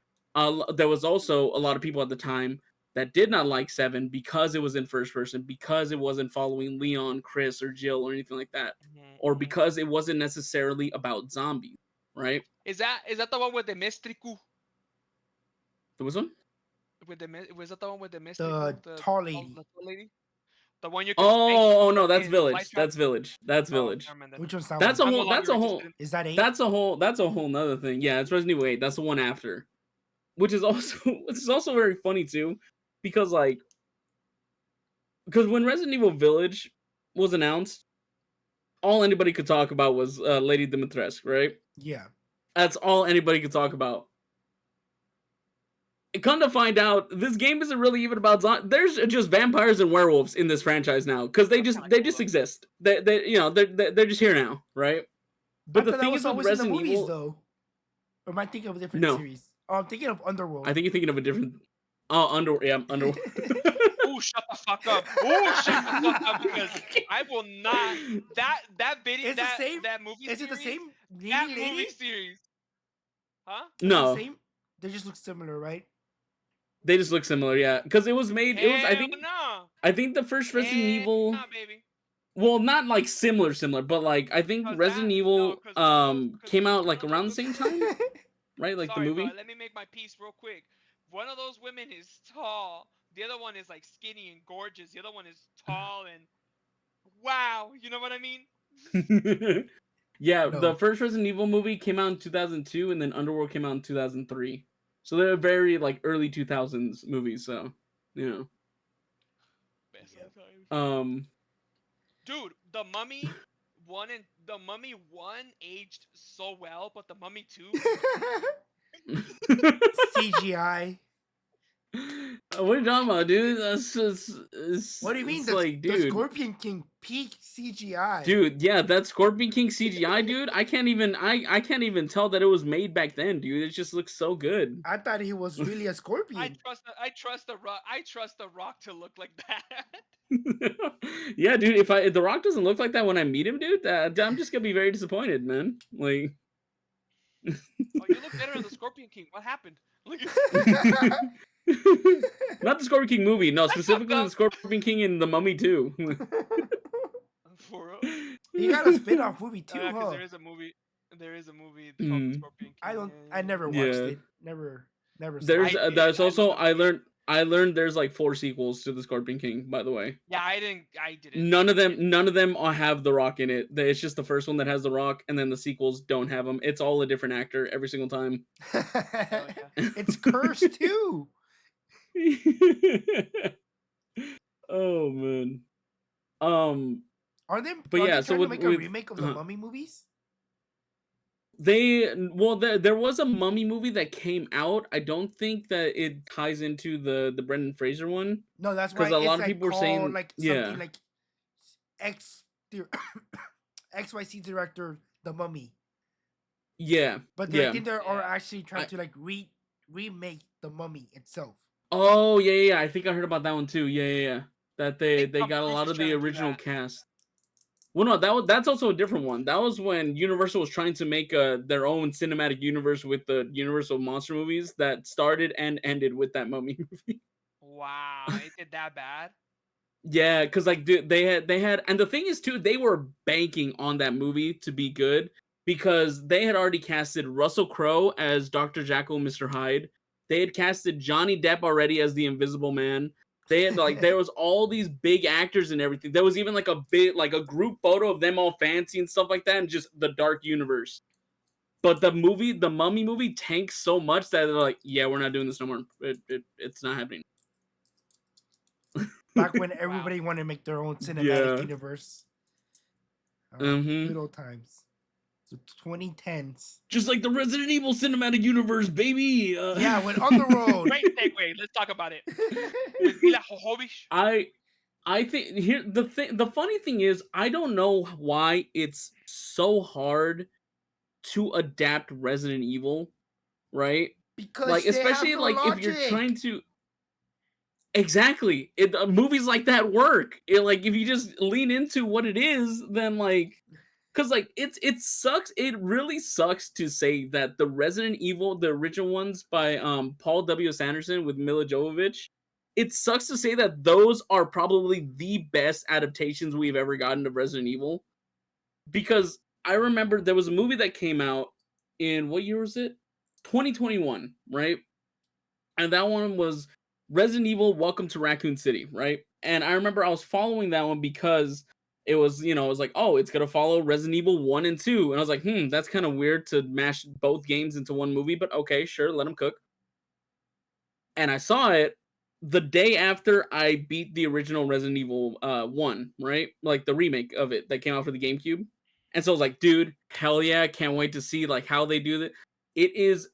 There was also a lot of people at the time that did not like 7 because it was in first person, because it wasn't following Leon, Chris, or Jill or anything like that, or Mm-hmm. because it wasn't necessarily about zombies, right? Is that the one with the Mistriku? There was one. Was that the one with the The Mistriku? tall lady. The tall lady? The one you can spank Oh no, that's in Village. Flight Trap? That's Village. That's Oh, Village. never mind then. Which one's that That's one? a I'm no whole. That's longer a interested whole. in. Is that 8? That's a whole. That's a whole nother thing. Yeah, it's Resident Evil 8. That's the one after, which is also very funny too, because when Resident Evil Village was announced, all anybody could talk about was Lady Dimitrescu, right? Yeah. That's all anybody could talk about. Come to find out, this game isn't really even about zombies. There's just vampires and werewolves in this franchise now because they That's just kinda cool, though. exist. They're just here now, right? But I the thought that thing was is with always in the Resident movies, Evil, though. Or am I thinking of a different No. series? Oh, I'm thinking of Underworld. I think you're thinking of a different. Oh, Underworld. Ooh, shut the fuck up. Ooh, shut the fuck up because I will not. That video, It's the same- that movie Is series. it the same That lady? movie series. Huh? Is it No, the same? They just look similar, right? they just look similar, yeah. Because it was made. It was. Hell no. I think the first Resident Hell Evil. nah, baby. Well, not like similar, but like I think 'Cause Resident that- Evil no, 'cause those- 'cause came out one like of around the those- same time, right? Like Sorry, the movie. bro. Let me make my piece real quick. One of those women is tall. The other one is like skinny and gorgeous. The other one is tall and wow. You know what I mean? Yeah, No. the first Resident Evil movie came out in 2002, and then Underworld came out in 2003. So they're very like early 2000s movies. So you Best Yep. of times. know, Dude, the Mummy 1 aged so well, but the Mummy 2. CGI. What are you talking about, dude? That's just. What do you mean? It's The, like, the dude. Scorpion King peak CGI. Dude, yeah, that Scorpion King CGI, dude. I can't even tell that it was made back then, dude. It just looks so good. I thought he was really a scorpion. I trust the Rock. I trust the Rock to look like that. Yeah, dude. If The Rock doesn't look like that when I meet him, dude, I'm just gonna be very disappointed, man. Like. Oh, you look better in the Scorpion King. What happened? Look Not the Scorpion King movie, no, That's specifically fucked the Scorpion King in the Mummy 2. for real. He got a spin-off movie too, Yeah, 'cause huh? there is a movie. There is a movie called The Scorpion King. I never watched Yeah. it. Never saw There's it. I did. there's I also loved the I learned there's like 4 sequels to the Scorpion King, by the way. Yeah, I didn't. None of them all have The Rock in it. It's just the first one that has The Rock, and then the sequels don't have him. It's all a different actor every single time. It's cursed too. Oh man. Are they? But are yeah, they so trying with- to make a with- remake of the Mummy movies? There was a Mummy movie that came out. I don't think that it ties into the Brendan Fraser one. No, that's why. 'Cause a lot it's of like people were called, saying- like yeah. something like X XYC director the Mummy, Yeah. but yeah. I think they are Yeah. actually trying I- to like remake the Mummy itself. Oh yeah. I think I heard about that one too. Yeah. That they think Tom got a Cruise lot is of trying the to do original that. cast. Well, no, that's also a different one. That was when Universal was trying to make their own cinematic universe with the Universal monster movies that started and ended with that Mummy movie. Wow, it did that bad. Yeah, because like dude, they had, and the thing is too, they were banking on that movie to be good because they had already casted Russell Crowe as Dr. Jekyll and Mr. Hyde. They had casted Johnny Depp already as the Invisible Man. They had there was all these big actors and everything. There was even like a group photo of them all fancy and stuff like that, and just the dark universe. But the Mummy movie tanks so much that they're like, yeah, we're not doing this no more. It's not happening. Back when everybody wanted to make their own cinematic Yeah. universe. Mhm. Good old times. So 2010s. Just like the Resident Evil cinematic universe, baby. Yeah, when Underworld. Great segue. Let's talk about it. With Mila Jovovich. I think here the funny thing is I don't know why it's so hard to adapt Resident Evil, right? Like Because they have especially no like if you're trying logic. to exactly movies like that work. Like if you just lean into what it is, then like because like it sucks. It really sucks to say that the Resident Evil, the original ones by Paul W.S. Anderson with Mila Jovovich, it sucks to say that those are probably the best adaptations we've ever gotten of Resident Evil. Because I remember there was a movie that came out in what year was it? 2021, right? And that one was Resident Evil Welcome to Raccoon City, right? And I remember I was following that one because it was, it was like, oh, it's gonna follow Resident Evil 1 and 2. And I was like, that's kind of weird to mash both games into one movie, but okay, sure, let them cook. And I saw it the day after I beat the original Resident Evil 1, right? Like the remake of it that came out for the GameCube. And so I was like, dude, hell yeah, can't wait to see like how they do that. It is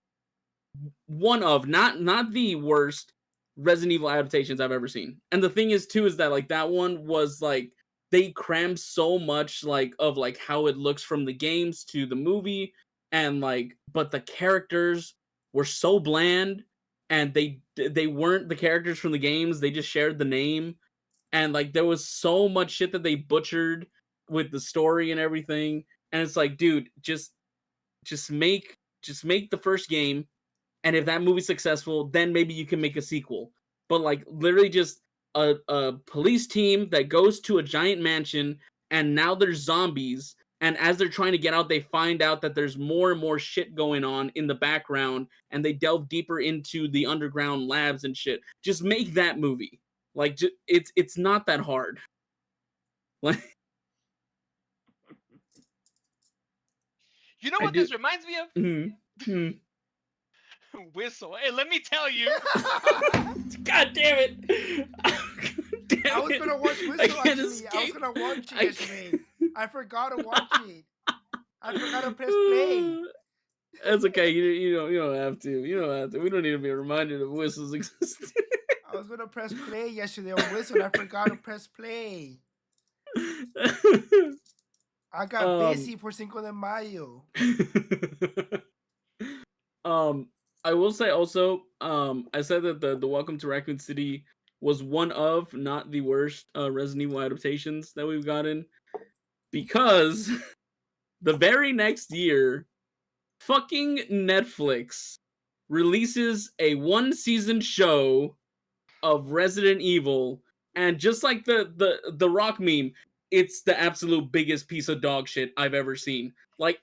one of not the worst Resident Evil adaptations I've ever seen. And the thing is too is that like that one was like they crammed so much like of like how it looks from the games to the movie and like but the characters were so bland and they weren't the characters from the games, they just shared the name and like there was so much shit that they butchered with the story and everything and it's like dude just make just make the first game and if that movie's successful, then maybe you can make a sequel. But like literally just a police team that goes to a giant mansion and now there's zombies. And as they're trying to get out, they find out that there's more and more shit going on in the background, and they delve deeper into the underground labs and shit. Just make that movie. Like it's not that hard. Like You know I what do. this reminds me of? Mm-hmm. Whistle. Hey, let me tell you. God damn it! Damn I was gonna watch I Whistle can't actually. I was escape. gonna watch it I yesterday. I forgot to watch it. I forgot to press play. That's okay. You don't have to. You don't have to. We don't need to be reminded of Whistle's existence. I was gonna press play yesterday on Whistle and I forgot to press play. I got um, busy for Cinco de Mayo. um, I will say also, I said that the Welcome to Raccoon City was one of, not the worst, Resident Evil adaptations that we've gotten because the very next year, fucking Netflix releases a one season show of Resident Evil, and just like the Rock meme, it's the absolute biggest piece of dog shit I've ever seen. Like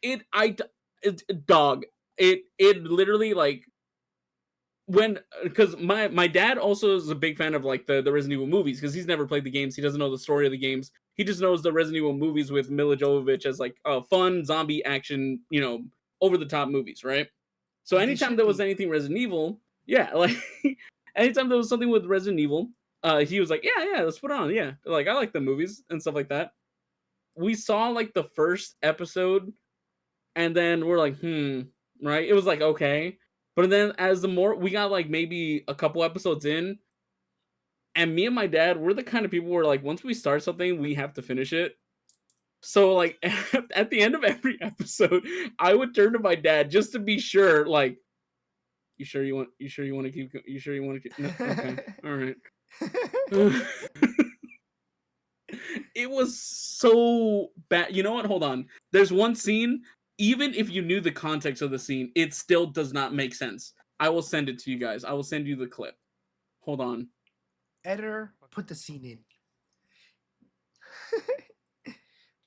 dog. It literally like when because my dad also is a big fan of like the Resident Evil movies because he's never played the games. He doesn't know the story of the games. He just knows the Resident Evil movies with Mila Jovovich as like fun zombie action, over the top movies, right? So As they anytime should there was be. anything Resident Evil, yeah, like anytime there was something with Resident Evil, he was like, yeah, let's put it on. Yeah, like I like the movies and stuff like that. We saw like the first episode, and then we're like, right? It was like okay, but then as the more we got like maybe a couple episodes in, and me and my dad, we're the kind of people where like once we start something, we have to finish it. So like at the end of every episode, I would turn to my dad just to be sure, like, you sure you want to keep you sure you want to keep no, okay. All right. It was so bad. You know what? Hold on. There's one scene, even if you knew the context of the scene, it still does not make sense. I will send it to you guys. I will send you the clip. Hold on. Editor, put the scene in.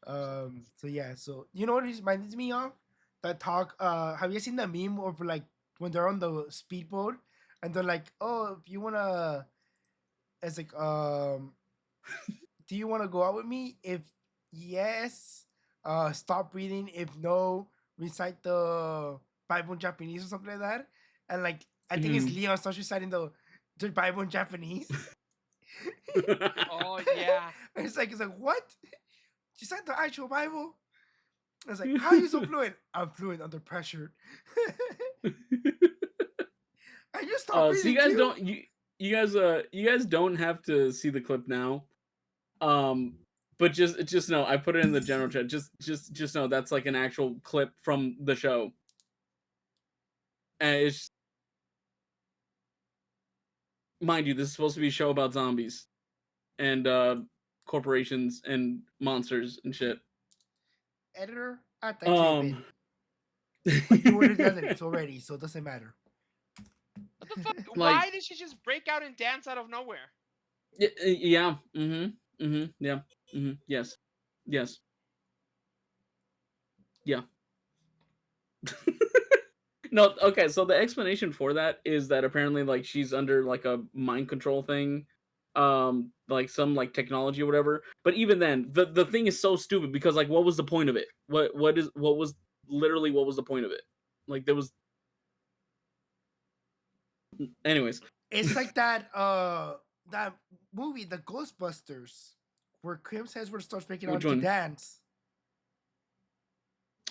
So yeah, so you know what it reminds me of? That talk. Have you seen the meme of like when they're on the speedboat and they're like, "Oh, if you wanna," it's like, "Do you wanna go out with me? If yes, stop reading. If no, recite the Bible in Japanese or something like that." And like, I think it's Mhm. Leon starts reciting the Bible in Japanese. Oh yeah. And it's like what? She said the actual Bible. I was like, how are you so fluent? I'm fluent under pressure. And you stop So you reading guys too. don't you guys don't have to see the clip now. Um, but just know I put it in the general chat. Just know that's like an actual clip from the show, and it's mind you, this is supposed to be a show about zombies and corporations and monsters and shit. Editor, add that clip in. But you already done it already, so it doesn't matter. What the fuck? Like, Why did she just break out and dance out of nowhere? yeah. Yeah. Yes. Yes. Yeah. No, okay, so the explanation for that is that apparently like she's under like a mind control thing, like some like technology or whatever. But even then, the thing is so stupid because like what was the point of it? What was literally what was the point of it? Like there was anyways. It's like that movie, The Ghostbusters, where Chris Hemsworth starts breaking out Which to one? dance.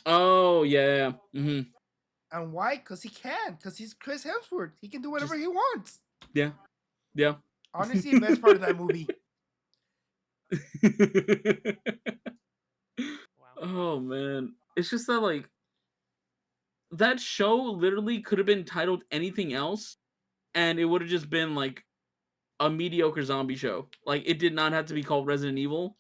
Oh yeah. And why? Because he can. Because he's Chris Hemsworth. He can do whatever Just he wants. yeah. Yeah. Honestly, the best part of that movie. Wow. Oh man. It's just that like that show literally could have been titled anything else and it would have just been like a mediocre zombie show. Like it did not have to be called Resident Evil.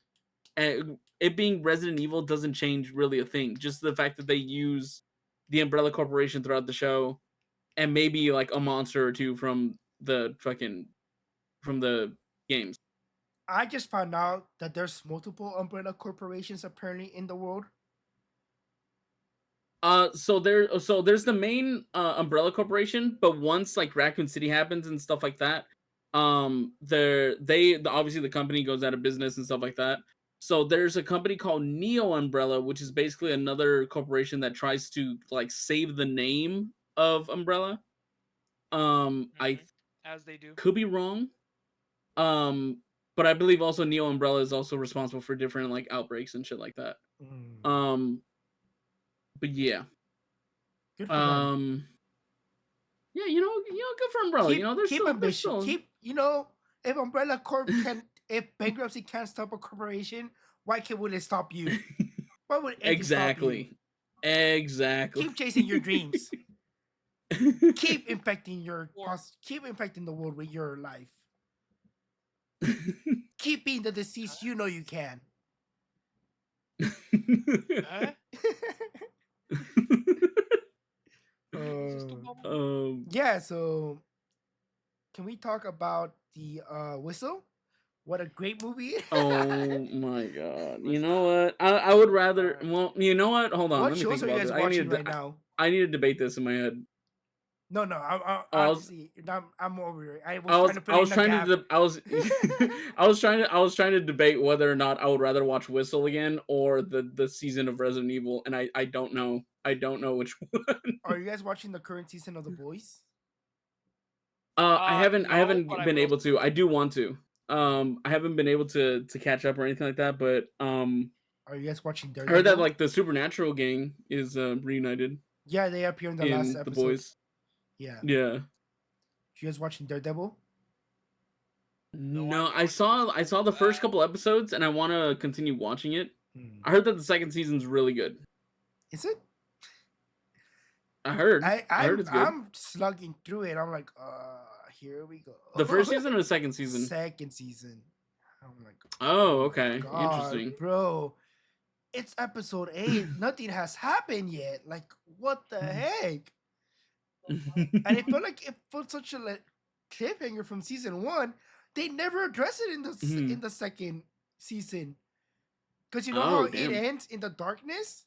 And it being Resident Evil doesn't change really a thing. Just the fact that they use the Umbrella Corporation throughout the show and maybe like a monster or two from the games. I just found out that there's multiple umbrella corporations apparently in the world. So there's the main Umbrella Corporation, but once like Raccoon City happens and stuff like that, obviously the company goes out of business and stuff like that. So there's a company called Neo Umbrella, which is basically another corporation that tries to like save the name of Umbrella. I As they do. could be wrong. But I believe also Neo Umbrella is also responsible for different like outbreaks and shit like that. But yeah. Good for them. Yeah, good for Umbrella. Keep ambition. If Umbrella Corp if bankruptcy can't stop a corporation, why will it stop you? Why would anything stop you? Exactly. Keep chasing your dreams. Keep infecting keep infecting the world with your life. Keep being the disease you know you can. Huh? Yeah, so can we talk about the Whistle? What a great movie. Oh my god. You know what? I would rather well, you know what? Hold on, What let me shows think are you about guys this. watching right now? I need to debate this in my head. No, obviously, I'm over it. I was trying to debate whether or not I would rather watch Whistle again or the season of Resident Evil, and I don't know. I don't know which one. Are you guys watching the current season of The Boys? I haven't but I been will able to. I do want to. I haven't been able to catch up or anything like that, but are you guys watching I Daredevil? heard that like the Supernatural gang is reunited. Yeah, they appear in the last episode. The Boys. Yeah. Yeah. You guys watching Daredevil? No, I saw the first couple episodes and I want to continue watching it. I heard that the second season's really good. Is it? I heard it's good. I'm slugging through it. I'm like, here we go. The first season or the second season? Second season. I'm like, oh okay, God, interesting, bro. It's episode 8. Nothing has happened yet. Like, what the heck? And it felt like it felt such a cliffhanger from season 1. They never address it in the second season. Because you know how it ends in the darkness?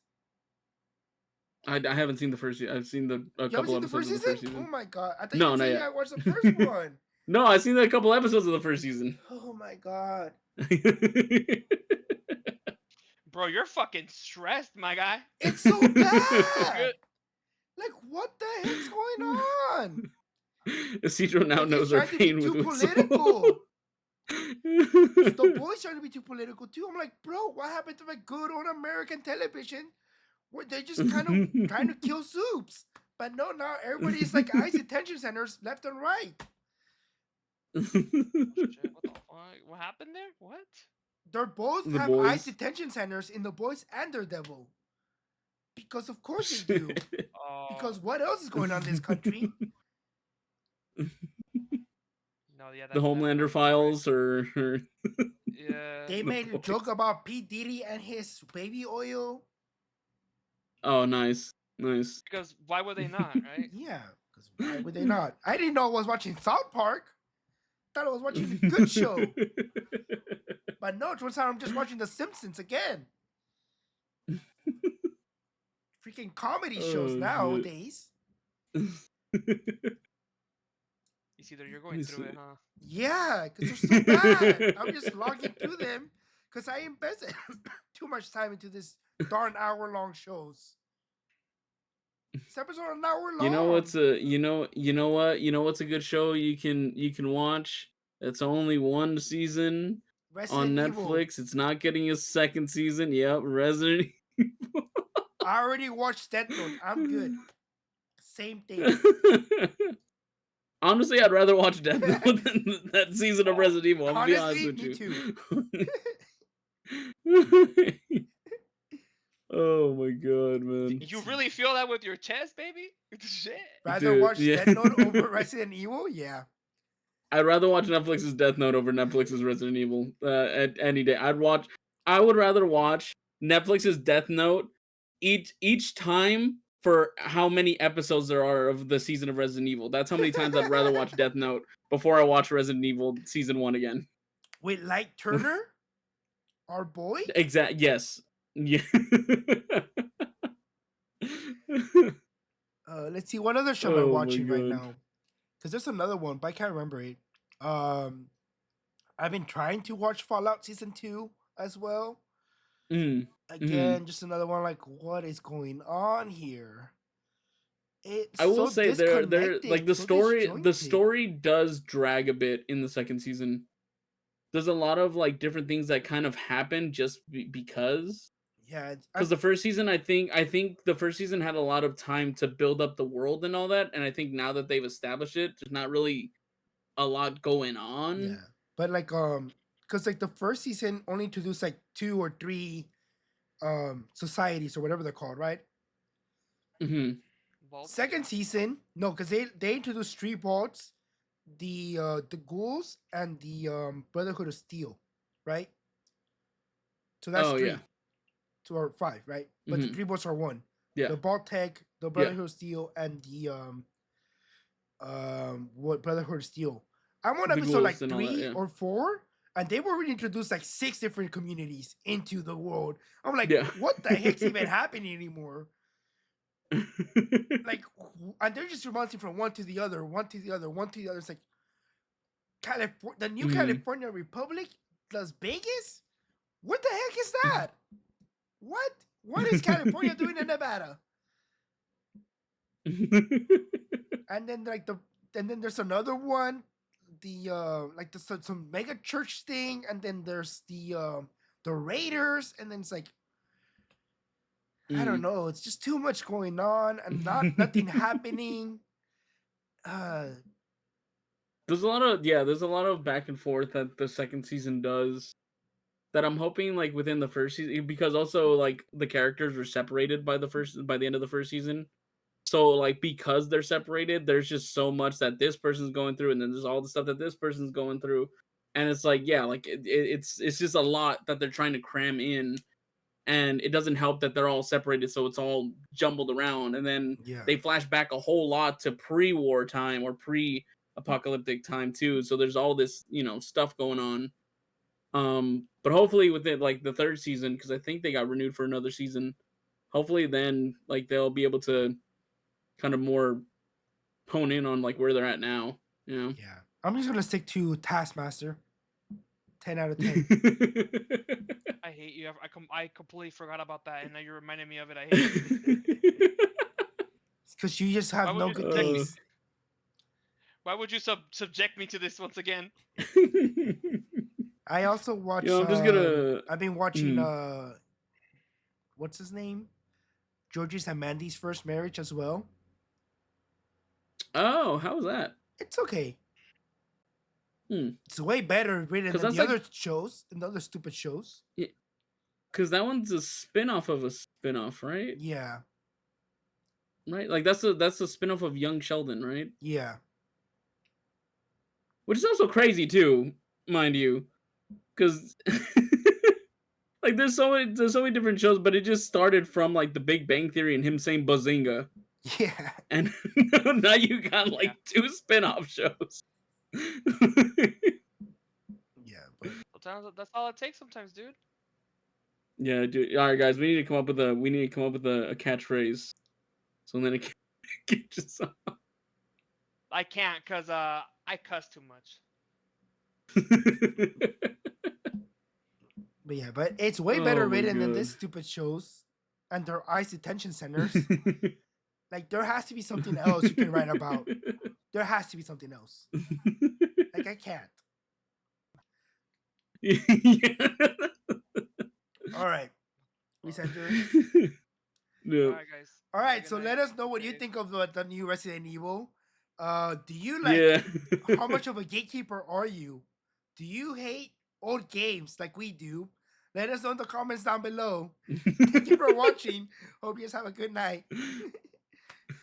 I haven't seen the first. I've seen a couple episodes of the first season. Oh my god! I thought no, you not said yet. I watched the first one. No, I've seen a couple episodes of the first season. Oh my god! Bro, you're fucking stressed, my guy. It's so bad. Like, what the heck's going on? Isidro now knows our pain with political. The Boys trying to be too political too. I'm like, bro, what happened to my good old American television? Where they just kind of trying to kill soups. But no, now everybody's like ICE detention centers left and right. Shit, what the fuck? What happened there? What? They both The have ICE boys. detention centers in The Boys and Daredevil. Because of course they do. Because what else is going on in this country? No, yeah, The that's Homelander right. Files or Yeah. They The made a Boys. joke about P. Diddy and his baby oil. Oh, nice. Because why would they not, right? Yeah, because why would they not? I didn't know I was watching South Park. Thought I was watching a good show. But no, it turns out I'm just watching The Simpsons again. Freaking comedy shows Oh, nowadays. Isidro, you're Let going me through see. it, huh? Yeah, because they're so bad. I'm just logging through them because I invested too much time into this darn hour-long shows. This episode an hour long. You know what's a you know what's a good show you can watch? It's only one season on Resident Evil. Netflix. It's not getting a second season. Yep, Resident. I already watched Death Note. I'm good. Same thing. Honestly, I'd rather watch Death Note than that season of Resident Evil. I'm gonna be honest Honestly, with me you. too. Oh my god, man. You really feel that with your chest, baby? Shit. Rather Dude, watch yeah. Death Note over Resident Evil? Yeah. I'd rather watch Netflix's Death Note over Netflix's Resident Evil at any day. I would rather watch Netflix's Death Note each time for how many episodes there are of the season of Resident Evil. That's how many times I'd rather watch Death Note before I watch Resident Evil season 1 again. With Light Turner? Our boy? Exact. Yes. Yeah. Let's see. What other show am I Oh my watching right God. now? Because there's another one, but I can't remember it. I've been trying to watch Fallout Season 2 as well. Again, just another one like, what is going on here? It's I will so say they're disconnected, like the so the disjointed. story does drag a bit in the second season. There's a lot of like different things that kind of happen just because Yeah, the first season I think the first season had a lot of time to build up the world and all that, and I think now that they've established it, there's not really a lot going on. yeah. But like because like the first season only introduced like 2 or 3 societies or whatever they're called, right? Mm-hmm. Second season, no, because they introduced street vaults, the ghouls, and the Brotherhood of Steel, right? So that's Oh 3, yeah. 2 or 5, right? But the 3 vaults are 1. Yeah. The Vault Tech, the Brotherhood of Steel, and the what Brotherhood of Steel. I'm on The episode like ghouls and all that, 3 yeah. or 4, and they've already introduced like 6 different communities into the world. I'm like, Yeah. what the heck's even happening anymore? Like, and they're just bouncing from one to the other, one to the other, one to the other. It's like the new California Republic, Las Vegas. What the heck is that? What is California doing in Nevada? And then there's another one, the like some mega church thing, and then there's the Raiders, and then it's like, I don't know, it's just too much going on and nothing happening. There's a lot of back and forth that the second season does that I'm hoping like within the first season, because also like the characters were separated by the end of the first season. So like because they're separated, there's just so much that this person's going through, and then there's all the stuff that this person's going through, and it's like like it's just a lot that they're trying to cram in, and it doesn't help that they're all separated, so it's all jumbled around, and then they flash back a whole lot to pre-war time or pre-apocalyptic time too. So there's all this stuff going on. But hopefully within like the third season, because I think they got renewed for another season. Hopefully then like they'll be able to kind of more hone in on like where they're at now. Yeah, I'm just gonna stick to Taskmaster. 10 out of 10. I hate you. I completely forgot about that, and now you reminded me of it. I hate you. It's because you just have no good taste. Why would you subject me to this once again? I also watch. I'm just gonna. I've been watching. What's his name? Georges and Mandy's First Marriage as well. Oh, how was that? It's okay. It's way better written Because than that's the like, other shows, and the other stupid shows. because that one's a spin-off of a spin-off, right? Yeah, Right? Like that's a spin-off of Young Sheldon, right? yeah, Which is also crazy too, mind you, because like there's so many different shows, but it just started from like The Big Bang Theory and him saying Bazinga, yeah. and now you got Yeah. like 2 spin-off shows. Yeah, but Sometimes that's all it takes. Sometimes, dude. Yeah, dude. All right, guys, we need to come up with a catchphrase, so then it can just. I can't cause I cuss too much. but yeah, but it's way Oh better my written than god. this stupid shows and their ICE detention centers. Like there has to be something else you can write about. There has to be something else. Like I can't. All right, Isidro. No. All right, guys. All Have a right, good so night. let us know what you Safe. think of the new Resident Evil. Do you Yeah. how much of a gatekeeper are you? Do you hate old games like we do? Let us know in the comments down below. Thank you for watching. Hope you guys have a good night.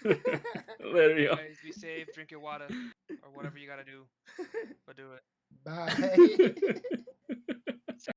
There you go. Guys, be safe. Drink your water or whatever you gotta do, but do it. Bye.